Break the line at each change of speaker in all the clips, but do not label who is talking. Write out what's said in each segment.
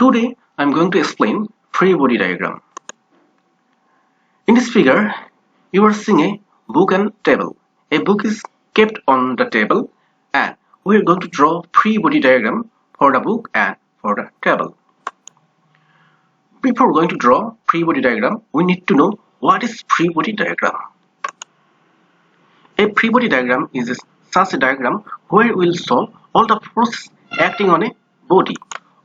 Today I'm going to explain free body diagram. In this figure, you are seeing a book and table. A book is kept on the table and we are going to draw free body diagram for the book and for the table. Before going to draw free body diagram, we need to know what is free body diagram. A free body diagram is such a diagram where we will show all the forces acting on a body.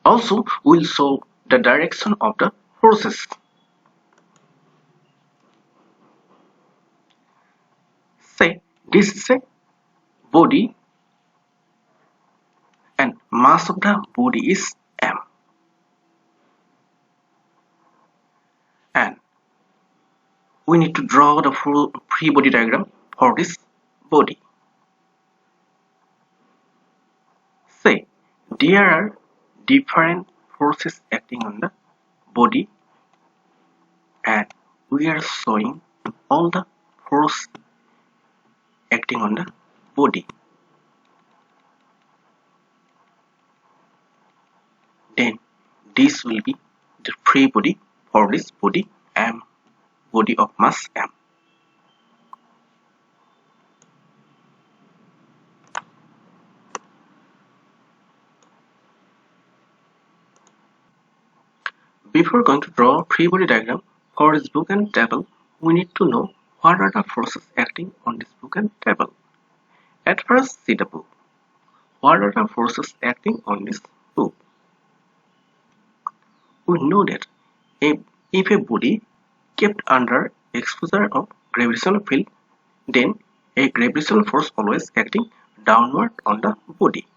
Also, we will show the direction of the forces. Say this is a body and mass of the body is m, and we need to draw the full free body diagram for this body. Say there are different forces acting on the body and we are showing all the force acting on the body. Then this will be the free body for this body m, body of mass m. Before going to draw free body diagram for this book and table, we need to know what are the forces acting on this book and table. At first, see the book. What are the forces acting on this book? We know that if a body kept under exposure of gravitational field, then a gravitational force always acting downward on the body.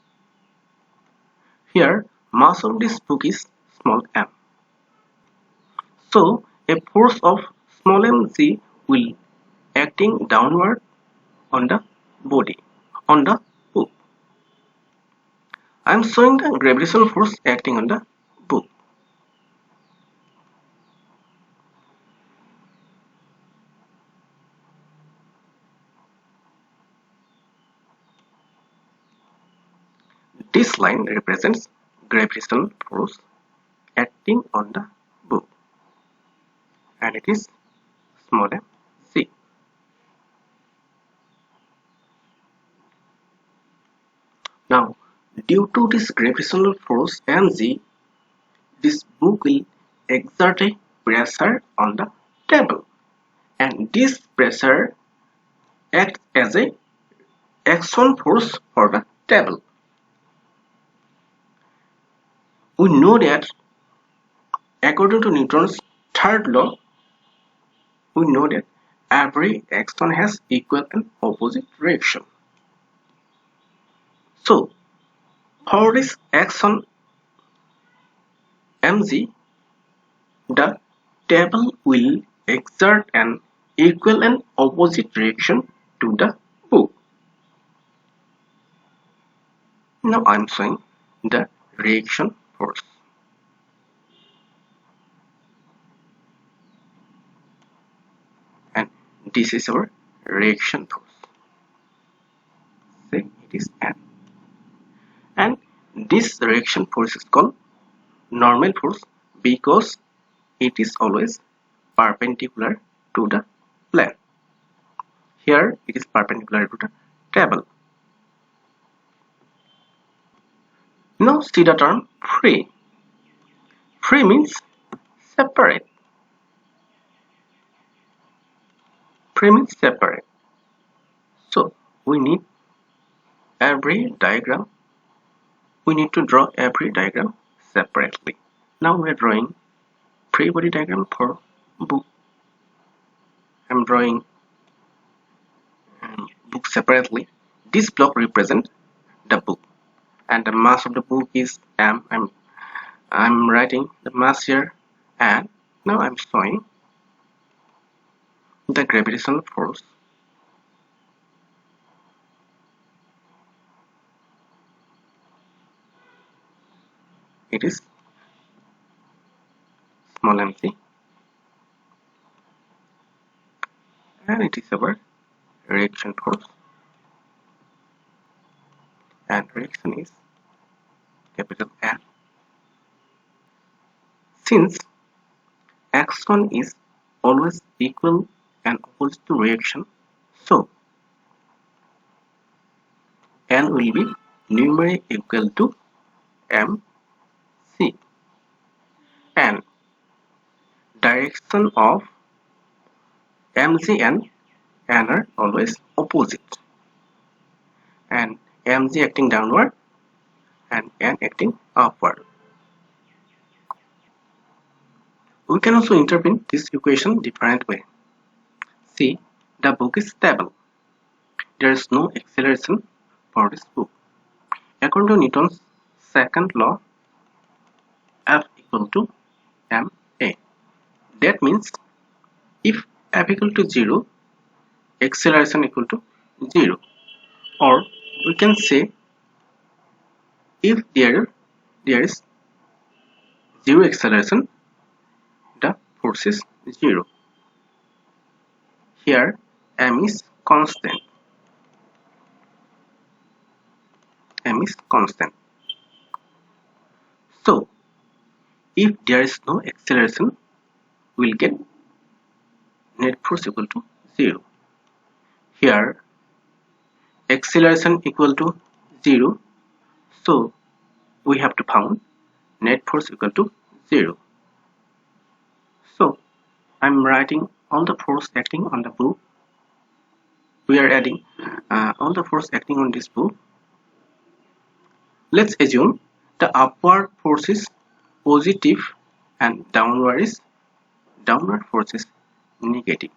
Here, mass of this book is small m. So, a force of small mg will acting downward on the body, on the book. I am showing the gravitational force acting on the book. This line represents gravitational force acting on the book, and it is small m c. Now, due to this gravitational force mg, this book will exert a pressure on the table, and this pressure acts as a action force for the table. We know that according to Newton's third law, we know that every action has equal and opposite reaction. So, for this action mg, the table will exert an equal and opposite reaction to the book. Now I am showing the reaction force. And this is our reaction force. Say it is N. And this reaction force is called normal force because it is always perpendicular to the plane. Here it is perpendicular to the table. Now see the term free. Free means separate. Free means separate. So we need to draw every diagram separately. Now we are drawing free body diagram for book. I am drawing book separately. This block represents the book, and the mass of the book is m. I'm writing the mass here, and now I'm showing the gravitational force. It is small mc, and it is our reaction force, and reaction is capital N. Since action is always equal and opposite to reaction, so N will be numerically equal to mc, and direction of mg and n are always opposite, and mg acting downward and n acting upward. We can also interpret this equation different way. See, the book is stable. There is no acceleration for this book. According to Newton's second law, F equal to ma. That means if F equal to 0, acceleration equal to 0. Or we can say if there is 0 acceleration, the force is 0. Here m is constant. M is constant. So if there is no acceleration, we will get net force equal to 0. Here acceleration equal to 0, so we have to found net force equal to 0. So I'm writing all the force acting on the book. We are adding all the force acting on this book. Let's assume the upward force is positive and downward force is negative.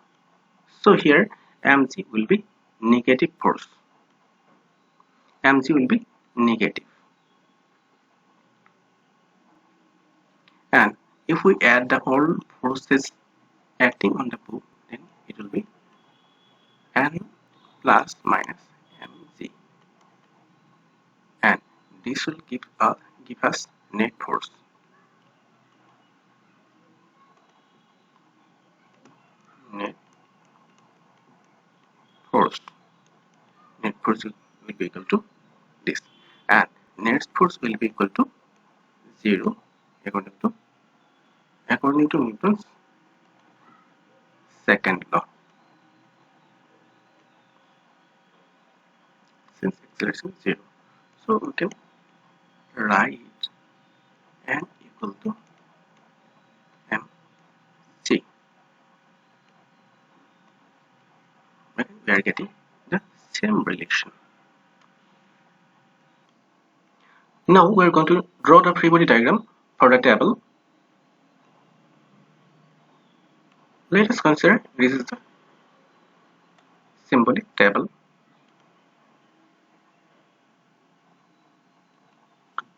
So here mg will be negative force. Mg will be negative. And if we add the all forces acting on the book, then it will be n plus minus mg, and this will give us net force. Net force. Net force will be equal to this, and net force will be equal to 0 according to Newton's second law. Since acceleration is 0, so we can write n equal to mc. Okay, we are getting the same relation. Now we are going to draw the free body diagram for the table. Let us consider this is the symbolic table.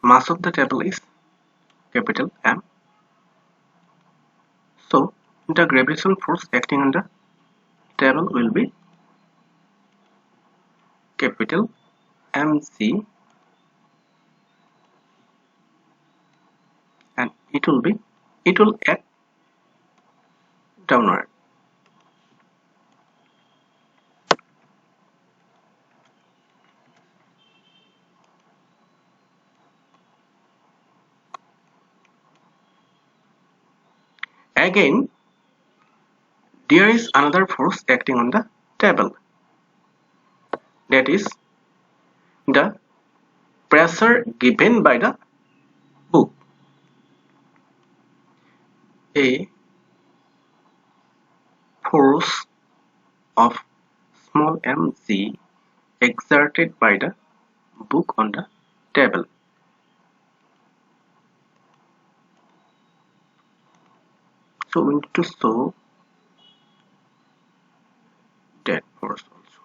Mass of the table is capital M. So the gravitational force acting on the table will be capital MC, and it will act downward. Again, there is another force acting on the table, that is the pressure given by the book. A force of small mg exerted by the book on the table. So we need to show that force also.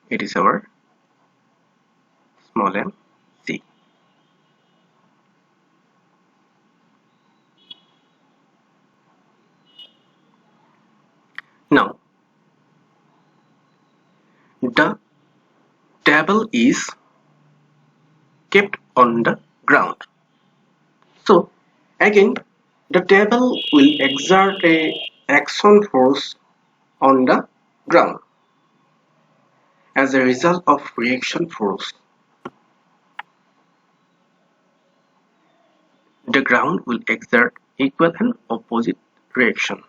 It is our small m c. Now the table is kept on the ground. So again the table will exert a action force on the ground as a result of reaction force. the ground will exert equal and opposite reaction.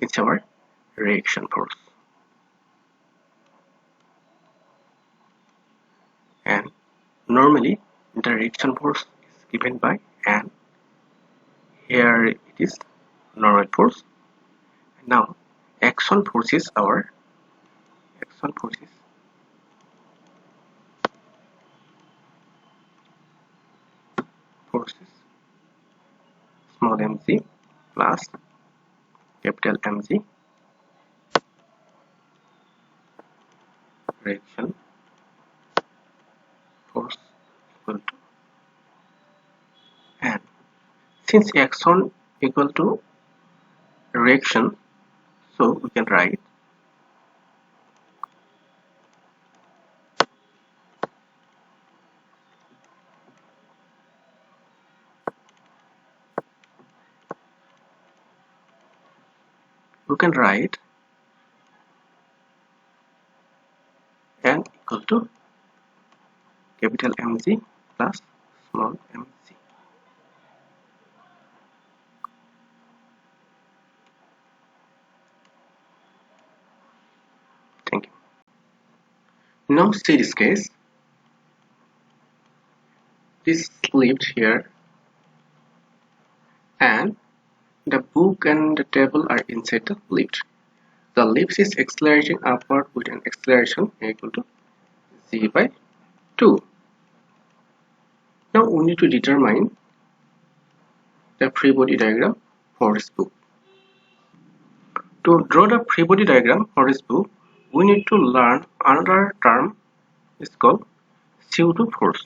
It's our reaction force. And normally the reaction force is given by N. Here it is normal force. Now action force is our action force is forces small mc plus capital Mg reaction force equal to N. Since action equal to reaction, so we can write N equal to capital Mg plus small mc. Thank you. Now see this case. This lift here and the book and the table are inside the lift. The lift is accelerating upward with an acceleration equal to c by 2. Now we need to determine the free body diagram for this book. To draw the free body diagram for this book, we need to learn another term is called pseudo force.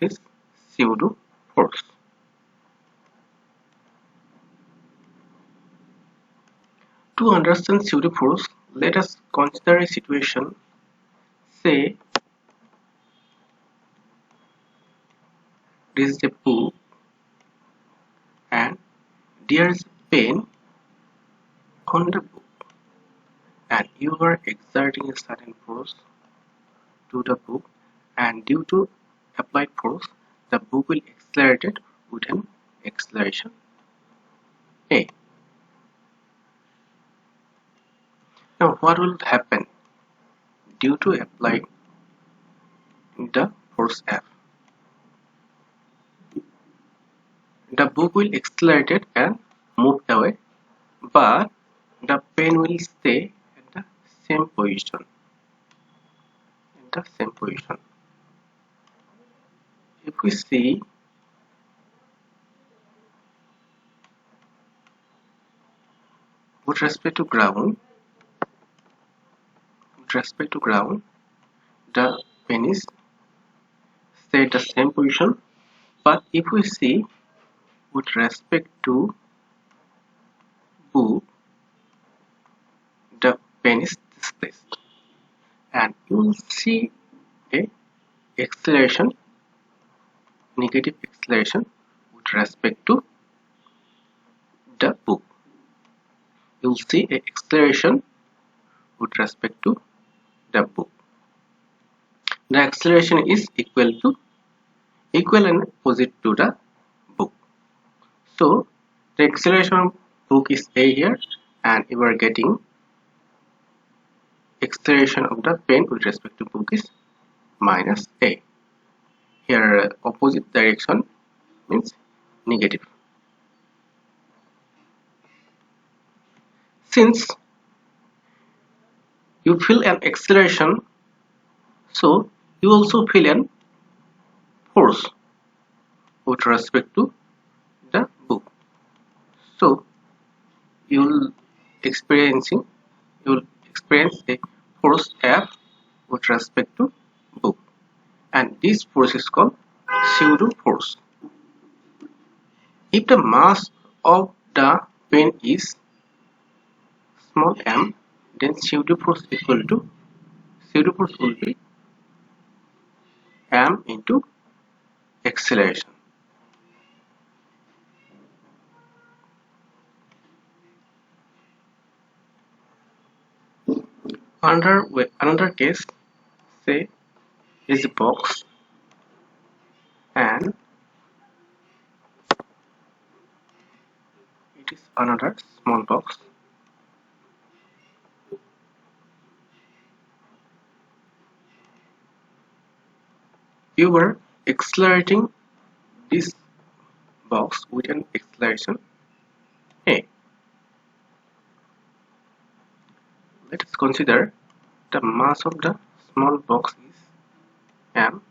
Is pseudo force. To understand pseudo force, let us consider a situation. Say this is a book and there is a pen on the book and you are exerting a certain force to the book, and due to applied force the book will accelerate it with an acceleration A. Now what will happen due to applying the force F? The book will accelerate it and move away, but the pen will stay at the same position. If we see with respect to ground, the pen is stay at the same position, but if we see with respect to book, the pen is displaced, and you will see a acceleration, negative acceleration with respect to the book. You will see a acceleration with respect to the book. The acceleration is equal and opposite to the book. So the acceleration of book is A here, and you are getting acceleration of the pen with respect to book is minus A. Here opposite direction means negative. Since you feel an acceleration, so you also feel an force with respect to the book. So you will experience a force F with respect to book, and this force is called pseudo force. If the mass of the pen is small m, then pseudo force will be m into acceleration. Another case, say, is a box, and it is another small box. You were accelerating this box with an acceleration a. Let us consider the mass of the small box is m.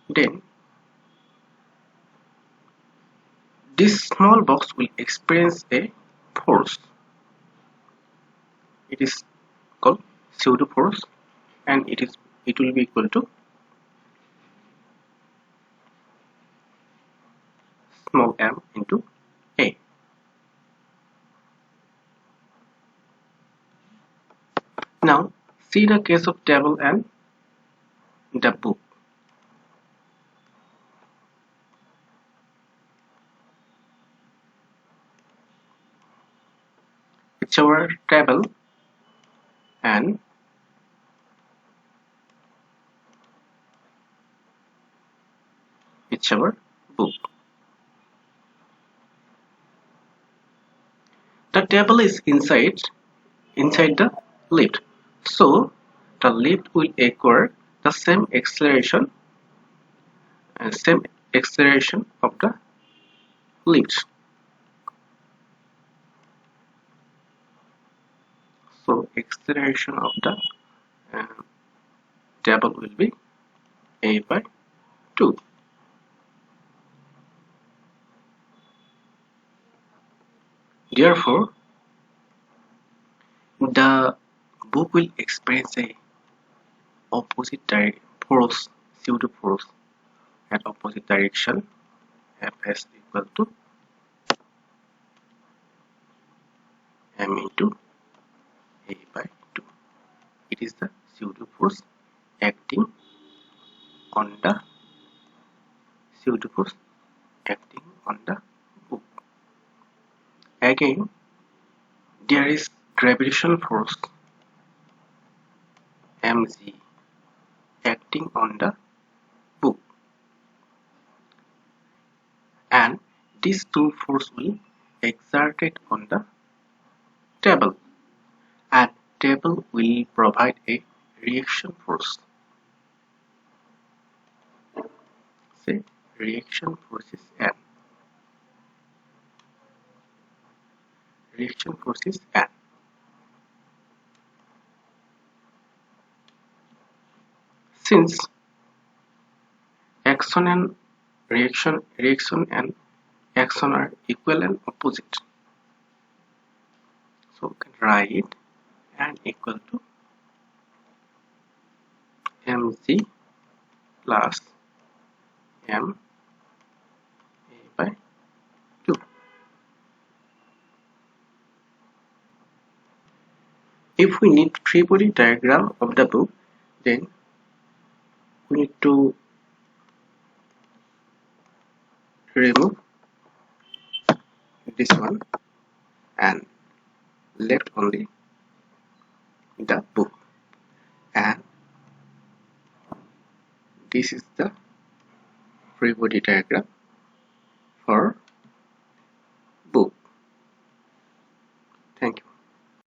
Then this small box will experience a force. It is called pseudo force, and it will be equal to small m into a. Now see the case of table and the book. It's our table and it's our book. The table is inside the lift, so the lift will acquire the same acceleration of the lift. So acceleration of the uh, table will be a by 2. Therefore, the book will experience a force, pseudo force at opposite direction, Fs equal to m into a by 2. It is the pseudo force acting on the pseudo force acting on the book. Again, there is gravitational force mg acting on the book, and these two forces will exert it on the table, and table will provide a reaction force. Say reaction force is N. Reaction force is N. Since action and reaction and action are equal and opposite, so we can write N equal to mg plus m a by 2. If we need free body diagram of the book, then we need to remove this one and left only the book, and this is the free body diagram for book. Thank you.